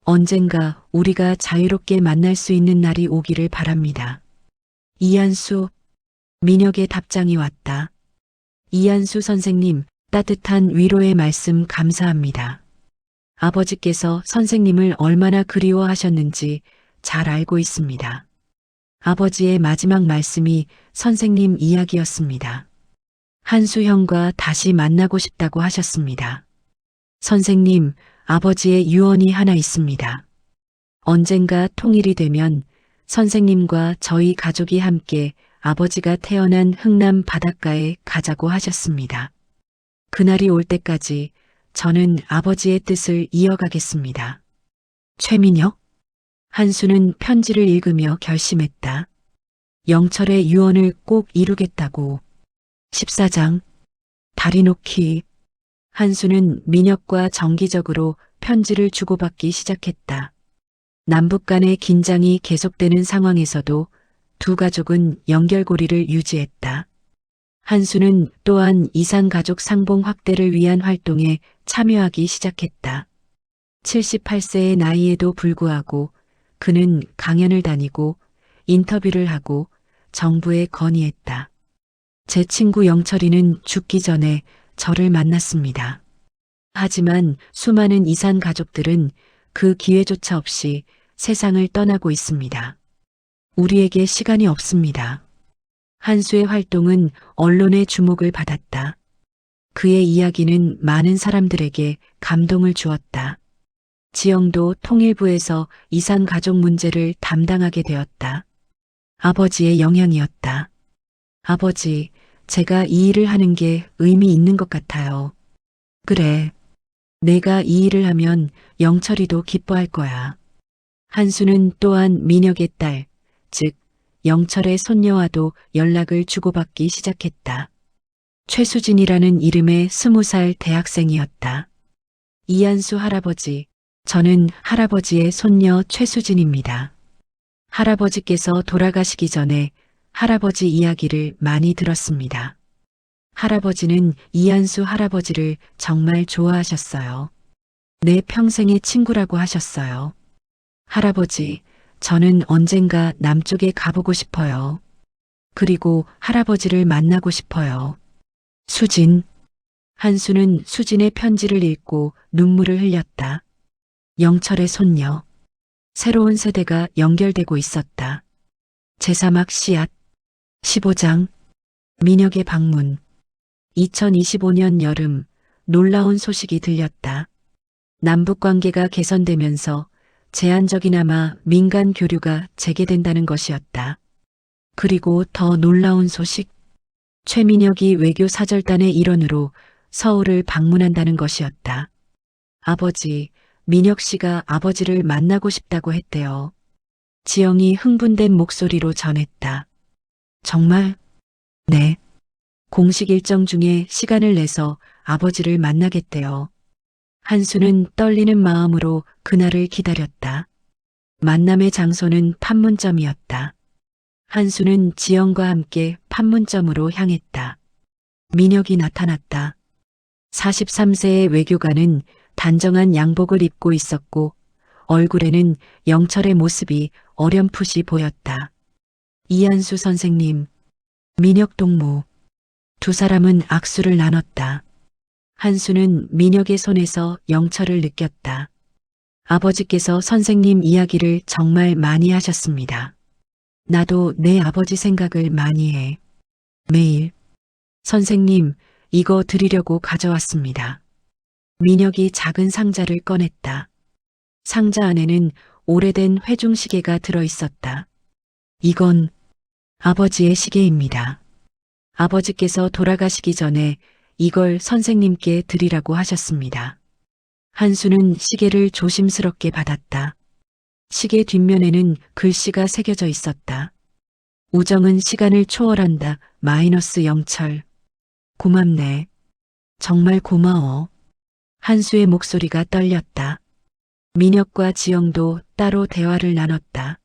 A: 언젠가 우리가 자유롭게 만날 수 있는 날이 오기를 바랍니다. 이한수, 민혁의 답장이 왔다. 이한수 선생님, 따뜻한 위로의 말씀 감사합니다. 아버지께서 선생님을 얼마나 그리워하셨는지 잘 알고 있습니다. 아버지의 마지막 말씀이 선생님 이야기였습니다. 한수 형과 다시 만나고 싶다고 하셨습니다. 선생님, 아버지의 유언이 하나 있습니다. 언젠가 통일이 되면 선생님과 저희 가족이 함께 아버지가 태어난 흥남 바닷가에 가자고 하셨습니다. 그날이 올 때까지 저는 아버지의 뜻을 이어가겠습니다. 최민혁? 한수는 편지를 읽으며 결심했다. 영철의 유언을 꼭 이루겠다고. 14장. 다리 놓기. 한수는 민혁과 정기적으로 편지를 주고받기 시작했다. 남북 간의 긴장이 계속되는 상황에서도 두 가족은 연결고리를 유지했다. 한수는 또한 이산가족 상봉 확대를 위한 활동에 참여하기 시작했다. 78세의 나이에도 불구하고 그는 강연을 다니고 인터뷰를 하고 정부에 건의했다. 제 친구 영철이는 죽기 전에 저를 만났습니다. 하지만 수많은 이산 가족들은 그 기회조차 없이 세상을 떠나고 있습니다. 우리에게 시간이 없습니다. 한수의 활동은 언론의 주목을 받았다. 그의 이야기는 많은 사람들에게 감동을 주었다. 지영도 통일부에서 이산 가족 문제를 담당하게 되었다. 아버지의 영향이었다. 아버지, 제가 이 일을 하는 게 의미 있는 것 같아요. 그래. 내가 이 일을 하면 영철이도 기뻐할 거야. 한수는 또한 민혁의 딸, 즉 영철의 손녀와도 연락을 주고받기 시작했다. 최수진이라는 이름의 20살 대학생이었다. 이한수 할아버지, 저는 할아버지의 손녀 최수진입니다. 할아버지께서 돌아가시기 전에 할아버지 이야기를 많이 들었습니다. 할아버지는 이한수 할아버지를 정말 좋아하셨어요. 내 평생의 친구라고 하셨어요. 할아버지, 저는 언젠가 남쪽에 가보고 싶어요. 그리고 할아버지를 만나고 싶어요. 수진. 한수는 수진의 편지를 읽고 눈물을 흘렸다. 영철의 손녀. 새로운 세대가 연결되고 있었다. 제3막 씨앗. 15장. 민혁의 방문. 2025년 여름, 놀라운 소식이 들렸다. 남북 관계가 개선되면서 제한적이나마 민간 교류가 재개된다는 것이었다. 그리고 더 놀라운 소식. 최민혁이 외교사절단의 일원으로 서울을 방문한다는 것이었다. 아버지, 민혁 씨가 아버지를 만나고 싶다고 했대요. 지영이 흥분된 목소리로 전했다. 정말? 네. 공식 일정 중에 시간을 내서 아버지를 만나겠대요. 한수는 떨리는 마음으로 그날을 기다렸다. 만남의 장소는 판문점이었다. 한수는 지영과 함께 판문점으로 향했다. 민혁이 나타났다. 43세의 외교관은 단정한 양복을 입고 있었고 얼굴에는 영철의 모습이 어렴풋이 보였다. 이한수 선생님, 민혁 동무. 두 사람은 악수를 나눴다. 한수는 민혁의 손에서 영철을 느꼈다. 아버지께서 선생님 이야기를 정말 많이 하셨습니다. 나도 내 아버지 생각을 많이 해. 매일. 선생님, 이거 드리려고 가져왔습니다. 민혁이 작은 상자를 꺼냈다. 상자 안에는 오래된 회중시계가 들어있었다. 이건 아버지의 시계입니다. 아버지께서 돌아가시기 전에 이걸 선생님께 드리라고 하셨습니다. 한수는 시계를 조심스럽게 받았다. 시계 뒷면에는 글씨가 새겨져 있었다. 우정은 시간을 초월한다. 마이너스 영철. 고맙네. 정말 고마워. 한수의 목소리가 떨렸다. 민혁과 지영도 따로 대화를 나눴다.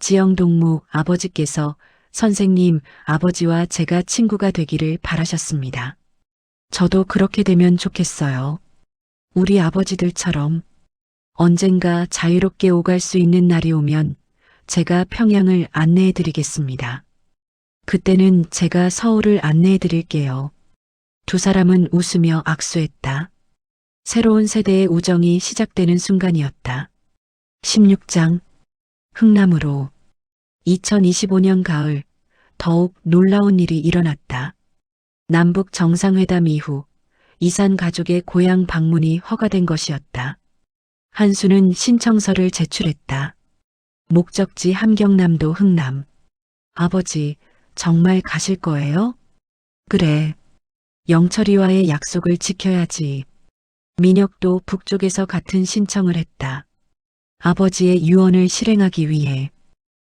A: 지영 동무 아버지께서 선생님, 아버지와 제가 친구가 되기를 바라셨습니다. 저도 그렇게 되면 좋겠어요. 우리 아버지들처럼 언젠가 자유롭게 오갈 수 있는 날이 오면 제가 평양을 안내해 드리겠습니다. 그때는 제가 서울을 안내해 드릴게요. 두 사람은 웃으며 악수했다. 새로운 세대의 우정이 시작되는 순간이었다. 16장 흥남으로 2025년 가을 더욱 놀라운 일이 일어났다. 남북 정상회담 이후 이산 가족의 고향 방문이 허가된 것이었다. 한수는 신청서를 제출했다. 목적지 함경남도 흥남. 아버지, 정말 가실 거예요? 그래. 영철이와의 약속을 지켜야지. 민혁도 북쪽에서 같은 신청을 했다. 아버지의 유언을 실행하기 위해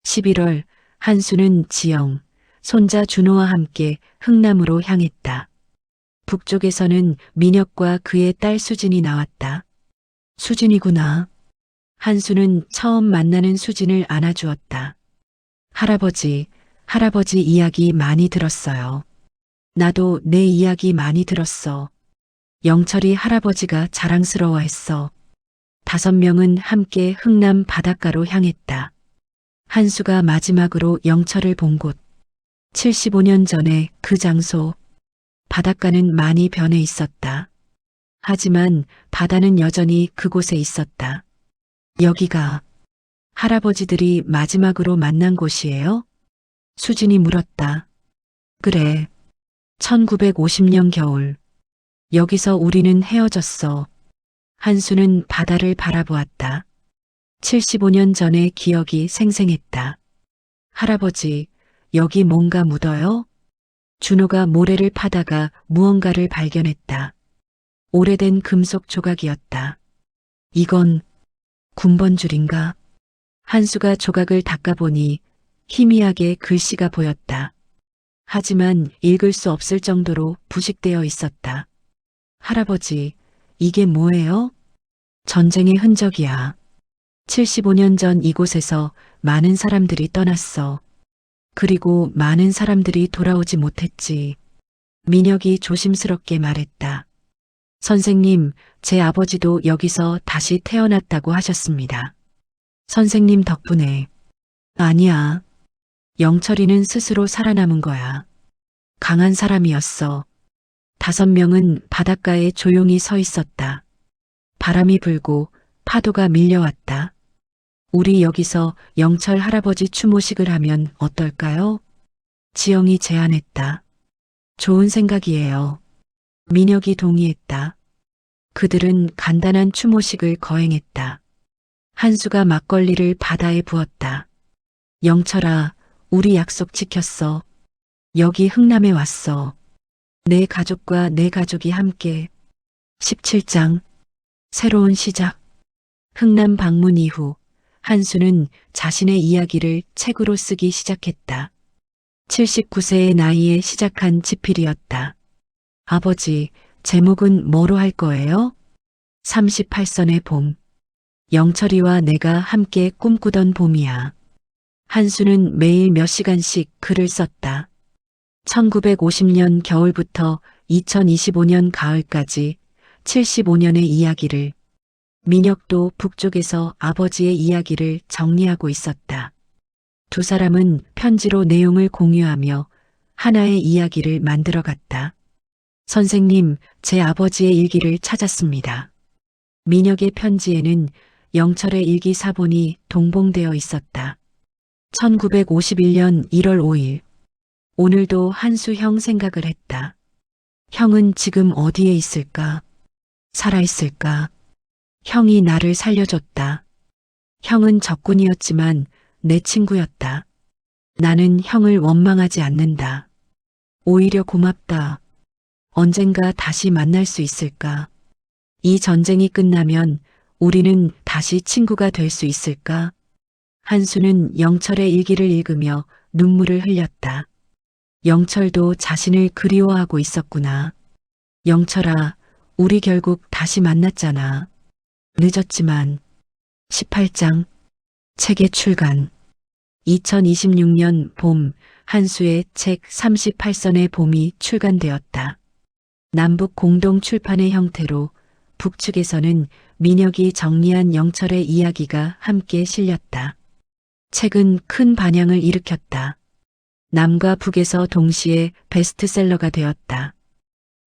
A: 11월 한수는 지영, 손자 준호와 함께 흥남으로 향했다. 북쪽에서는 민혁과 그의 딸 수진이 나왔다. 수진이구나. 한수는 처음 만나는 수진을 안아주었다. 할아버지 이야기 많이 들었어요. 나도 내 이야기 많이 들었어. 영철이 할아버지가 자랑스러워했어. 5명은 함께 흥남 바닷가로 향했다. 한수가 마지막으로 영철을 본 곳. 75년 전에 그 장소. 바닷가는 많이 변해 있었다. 하지만 바다는 여전히 그곳에 있었다. 여기가 할아버지들이 마지막으로 만난 곳이에요? 수진이 물었다. 그래. 1950년 겨울. 여기서 우리는 헤어졌어. 한수는 바다를 바라보았다. 75년 전의 기억이 생생했다. 할아버지, 여기 뭔가 묻어요? 준호가 모래를 파다가 무언가를 발견했다. 오래된 금속 조각이었다. 이건 군번줄인가? 한수가 조각을 닦아보니 희미하게 글씨가 보였다. 하지만 읽을 수 없을 정도로 부식되어 있었다. 할아버지, 이게 뭐예요? 전쟁의 흔적이야. 75년 전 이곳에서 많은 사람들이 떠났어. 그리고 많은 사람들이 돌아오지 못했지. 민혁이 조심스럽게 말했다. 선생님, 제 아버지도 여기서 다시 태어났다고 하셨습니다. 선생님 덕분에. 아니야. 영철이는 스스로 살아남은 거야. 강한 사람이었어. 5명은 바닷가에 조용히 서 있었다. 바람이 불고 파도가 밀려왔다. 우리 여기서 영철 할아버지 추모식을 하면 어떨까요? 지영이 제안했다. 좋은 생각이에요. 민혁이 동의했다. 그들은 간단한 추모식을 거행했다. 한수가 막걸리를 바다에 부었다. 영철아, 우리 약속 지켰어. 여기 흥남에 왔어. 내 가족과 내 가족이 함께. 17장 새로운 시작. 흥남 방문 이후 한수는 자신의 이야기를 책으로 쓰기 시작했다. 79세의 나이에 시작한 집필이었다. 아버지, 제목은 뭐로 할 거예요? 38선의 봄. 영철이와 내가 함께 꿈꾸던 봄이야. 한수는 매일 몇 시간씩 글을 썼다. 1950년 겨울부터 2025년 가을까지 75년의 이야기를. 민혁도 북쪽에서 아버지의 이야기를 정리하고 있었다. 두 사람은 편지로 내용을 공유하며 하나의 이야기를 만들어갔다. 선생님, 제 아버지의 일기를 찾았습니다. 민혁의 편지에는 영철의 일기 사본이 동봉되어 있었다. 1951년 1월 5일. 오늘도 한수 형 생각을 했다. 형은 지금 어디에 있을까? 살아있을까? 형이 나를 살려줬다. 형은 적군이었지만 내 친구였다. 나는 형을 원망하지 않는다. 오히려 고맙다. 언젠가 다시 만날 수 있을까? 이 전쟁이 끝나면 우리는 다시 친구가 될 수 있을까? 한수는 영철의 일기를 읽으며 눈물을 흘렸다. 영철도 자신을 그리워하고 있었구나. 영철아, 우리 결국 다시 만났잖아. 늦었지만. 18장 책의 출간 2026년 봄 한수의 책 38선의 봄이 출간되었다. 남북 공동 출판의 형태로 북측에서는 민혁이 정리한 영철의 이야기가 함께 실렸다. 책은 큰 반향을 일으켰다. 남과 북에서 동시에 베스트셀러가 되었다.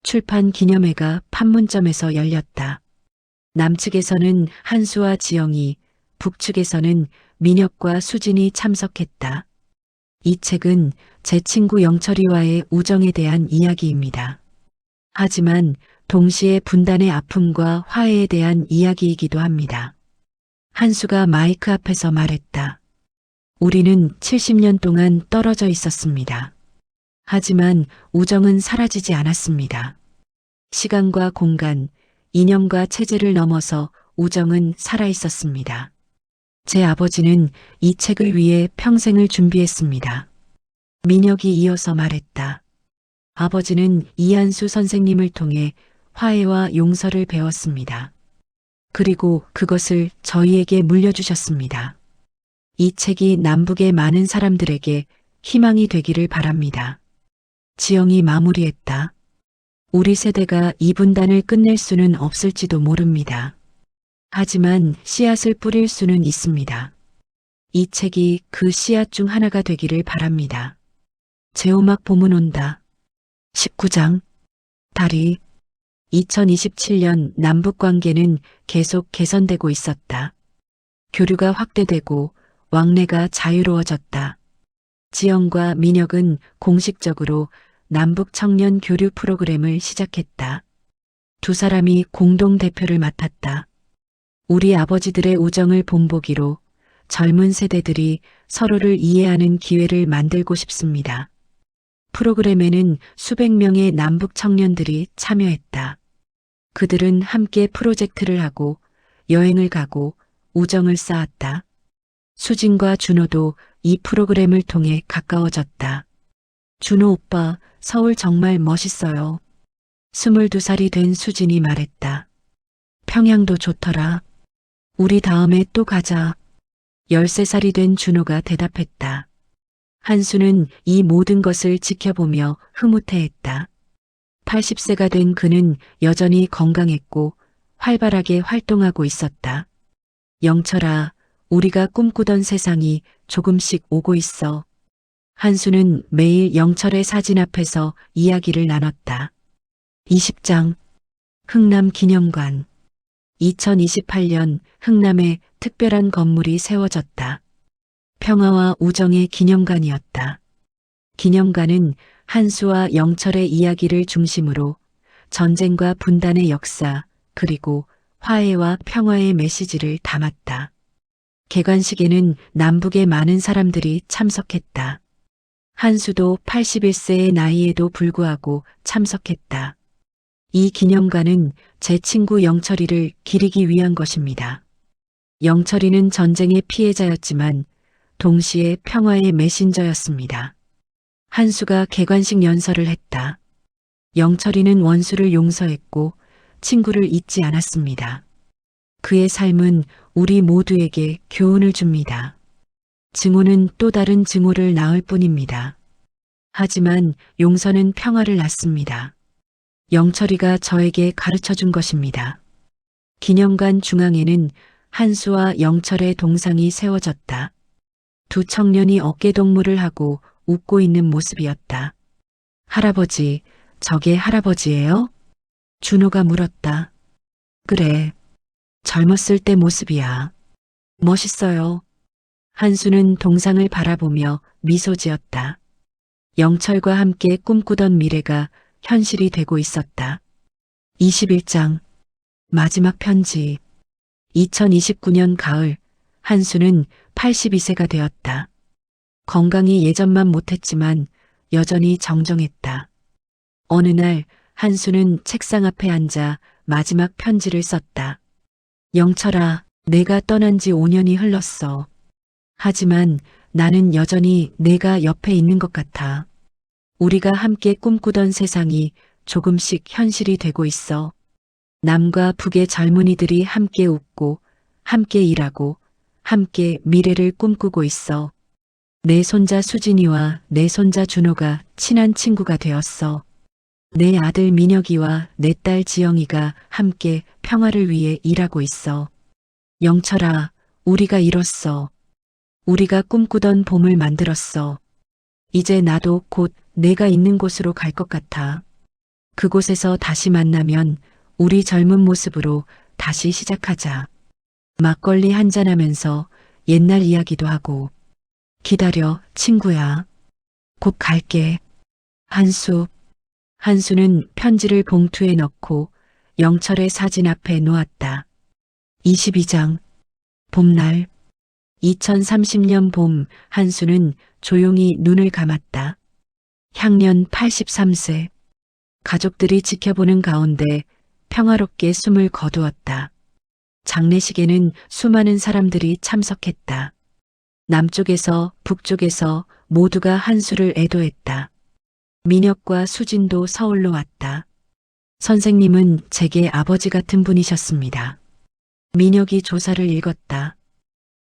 A: 출판 기념회가 판문점에서 열렸다. 남측에서는 한수와 지영이, 북측에서는 민혁과 수진이 참석했다. 이 책은 제 친구 영철이와의 우정에 대한 이야기입니다. 하지만 동시에 분단의 아픔과 화해에 대한 이야기이기도 합니다. 한수가 마이크 앞에서 말했다. 우리는 70년 동안 떨어져 있었습니다. 하지만 우정은 사라지지 않았습니다. 시간과 공간, 이념과 체제를 넘어서 우정은 살아있었습니다. 제 아버지는 이 책을 위해 평생을 준비했습니다. 민혁이 이어서 말했다. 아버지는 이한수 선생님을 통해 화해와 용서를 배웠습니다. 그리고 그것을 저희에게 물려주셨습니다. 이 책이 남북의 많은 사람들에게 희망이 되기를 바랍니다. 지영이 마무리했다. 우리 세대가 이 분단을 끝낼 수는 없을지도 모릅니다. 하지만 씨앗을 뿌릴 수는 있습니다. 이 책이 그 씨앗 중 하나가 되기를 바랍니다. 제오막 봄은 온다. 19장 달이 2027년 남북관계는 계속 개선되고 있었다. 교류가 확대되고 왕래가 자유로워졌다. 지영과 민혁은 공식적으로 남북 청년 교류 프로그램을 시작했다. 두 사람이 공동 대표를 맡았다. 우리 아버지들의 우정을 본보기로 젊은 세대들이 서로를 이해하는 기회를 만들고 싶습니다. 프로그램에는 수백 명의 남북 청년들이 참여했다. 그들은 함께 프로젝트를 하고 여행을 가고 우정을 쌓았다. 수진과 준호도 이 프로그램을 통해 가까워졌다. 준호 오빠, 서울 정말 멋있어요. 22살이 된 수진이 말했다. 평양도 좋더라. 우리 다음에 또 가자. 13살이 된 준호가 대답했다. 한수는 이 모든 것을 지켜보며 흐뭇해했다. 80세가 된 그는 여전히 건강했고 활발하게 활동하고 있었다. 영철아, 우리가 꿈꾸던 세상이 조금씩 오고 있어. 한수는 매일 영철의 사진 앞에서 이야기를 나눴다. 20장 흥남 기념관 2028년 흥남에 특별한 건물이 세워졌다. 평화와 우정의 기념관이었다. 기념관은 한수와 영철의 이야기를 중심으로 전쟁과 분단의 역사 그리고 화해와 평화의 메시지를 담았다. 개관식에는 남북의 많은 사람들이 참석했다. 한수도 81세의 나이에도 불구하고 참석했다. 이 기념관은 제 친구 영철이를 기리기 위한 것입니다. 영철이는 전쟁의 피해자였지만 동시에 평화의 메신저였습니다. 한수가 개관식 연설을 했다. 영철이는 원수를 용서했고 친구를 잊지 않았습니다. 그의 삶은 우리 모두에게 교훈을 줍니다. 증오는 또 다른 증오를 낳을 뿐입니다. 하지만 용서는 평화를 낳습니다. 영철이가 저에게 가르쳐 준 것입니다. 기념관 중앙에는 한수와 영철의 동상이 세워졌다. 두 청년이 어깨동무를 하고 웃고 있는 모습이었다. 할아버지, 저게 할아버지예요? 준호가 물었다. 그래, 젊었을 때 모습이야. 멋있어요. 한수는 동상을 바라보며 미소 지었다. 영철과 함께 꿈꾸던 미래가 현실이 되고 있었다. 21장 마지막 편지 2029년 가을 한수는 82세가 되었다. 건강이 예전만 못했지만 여전히 정정했다. 어느 날 한수는 책상 앞에 앉아 마지막 편지를 썼다. 영철아, 내가 떠난 지 5년이 흘렀어. 하지만 나는 여전히 내가 옆에 있는 것 같아. 우리가 함께 꿈꾸던 세상이 조금씩 현실이 되고 있어. 남과 북의 젊은이들이 함께 웃고, 함께 일하고, 함께 미래를 꿈꾸고 있어. 내 손자 수진이와 내 손자 준호가 친한 친구가 되었어. 내 아들 민혁이와 내 딸 지영이가 함께 평화를 위해 일하고 있어. 영철아, 우리가 이뤘어. 우리가 꿈꾸던 봄을 만들었어. 이제 나도 곧 내가 있는 곳으로 갈 것 같아. 그곳에서 다시 만나면 우리 젊은 모습으로 다시 시작하자. 막걸리 한잔하면서 옛날 이야기도 하고. 기다려, 친구야. 곧 갈게. 한수. 한수는 편지를 봉투에 넣고 영철의 사진 앞에 놓았다. 22장. 봄날. 2030년 봄, 한수는 조용히 눈을 감았다. 향년 83세. 가족들이 지켜보는 가운데 평화롭게 숨을 거두었다. 장례식에는 수많은 사람들이 참석했다. 남쪽에서 북쪽에서 모두가 한수를 애도했다. 민혁과 수진도 서울로 왔다. 선생님은 제게 아버지 같은 분이셨습니다. 민혁이 조사를 읽었다.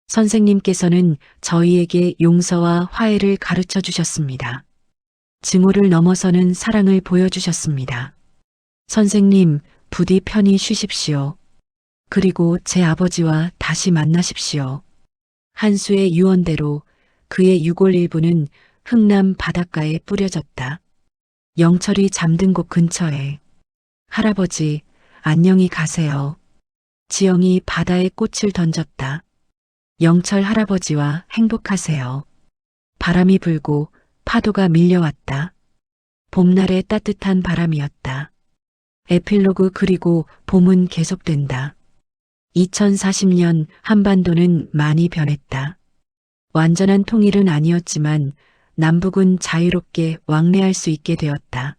A: 선생님께서는 저희에게 용서와 화해를 가르쳐 주셨습니다. 증오를 넘어서는 사랑을 보여주셨습니다. 선생님, 부디 편히 쉬십시오. 그리고 제 아버지와 다시 만나십시오. 한수의 유언대로 그의 유골 일부는 흥남 바닷가에 뿌려졌다. 영철이 잠든 곳 근처에. 할아버지, 안녕히 가세요. 지영이 바다에 꽃을 던졌다. 영철 할아버지와 행복하세요. 바람이 불고 파도가 밀려왔다. 봄날의 따뜻한 바람이었다. 에필로그 그리고 봄은 계속된다. 2040년 한반도는 많이 변했다. 완전한 통일은 아니었지만 남북은 자유롭게 왕래할 수 있게 되었다.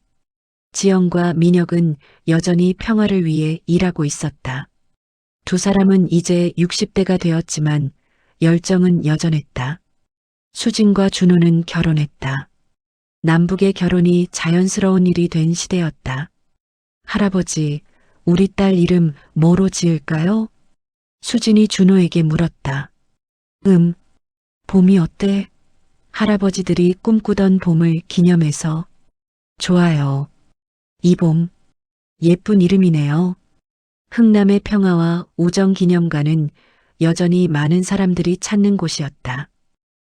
A: 지영과 민혁은 여전히 평화를 위해 일하고 있었다. 두 사람은 이제 60대가 되었지만 열정은 여전했다. 수진과 준호는 결혼했다. 남북의 결혼이 자연스러운 일이 된 시대였다. 할아버지, 우리 딸 이름 뭐로 지을까요? 수진이 준호에게 물었다. 봄이 어때? 할아버지들이 꿈꾸던 봄을 기념해서. 좋아요. 이 봄, 예쁜 이름이네요. 흥남의 평화와 우정 기념관은 여전히 많은 사람들이 찾는 곳이었다.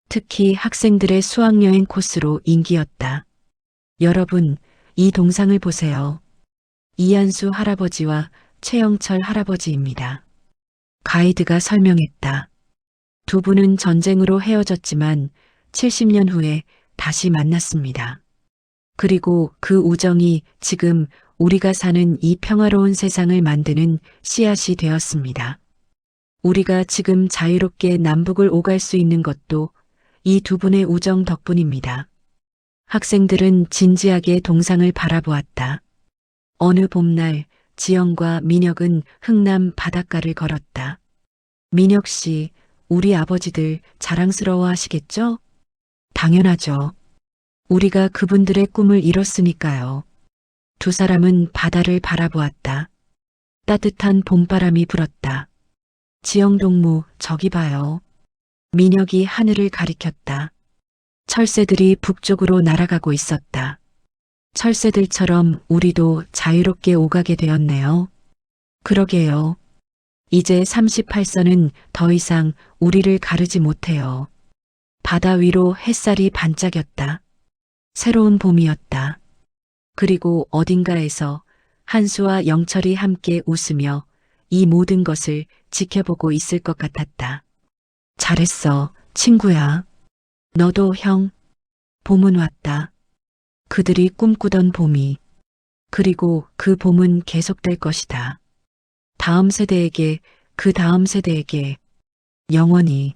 A: 특히 학생들의 수학여행 코스로 인기였다. 여러분, 이 동상을 보세요. 이한수 할아버지와 최영철 할아버지입니다. 가이드가 설명했다. 두 분은 전쟁으로 헤어졌지만 70년 후에 다시 만났습니다. 그리고 그 우정이 지금 우리가 사는 이 평화로운 세상을 만드는 씨앗이 되었습니다. 우리가 지금 자유롭게 남북을 오갈 수 있는 것도 이 두 분의 우정 덕분입니다. 학생들은 진지하게 동상을 바라보았다. 어느 봄날 지영과 민혁은 흥남 바닷가를 걸었다. 민혁 씨, 우리 아버지들 자랑스러워 하시겠죠? 당연하죠. 우리가 그분들의 꿈을 이뤘으니까요. 두 사람은 바다를 바라보았다. 따뜻한 봄바람이 불었다. 지영 동무, 저기 봐요. 민혁이 하늘을 가리켰다. 철새들이 북쪽으로 날아가고 있었다. 철새들처럼 우리도 자유롭게 오가게 되었네요. 그러게요. 이제 38선은 더 이상 우리를 가르지 못해요. 바다 위로 햇살이 반짝였다. 새로운 봄이었다. 그리고 어딘가에서 한수와 영철이 함께 웃으며 이 모든 것을 지켜보고 있을 것 같았다. 잘했어, 친구야. 너도 형. 봄은 왔다. 그들이 꿈꾸던 봄이. 그리고 그 봄은 계속될 것이다. 다음 세대에게, 그 다음 세대에게, 영원히.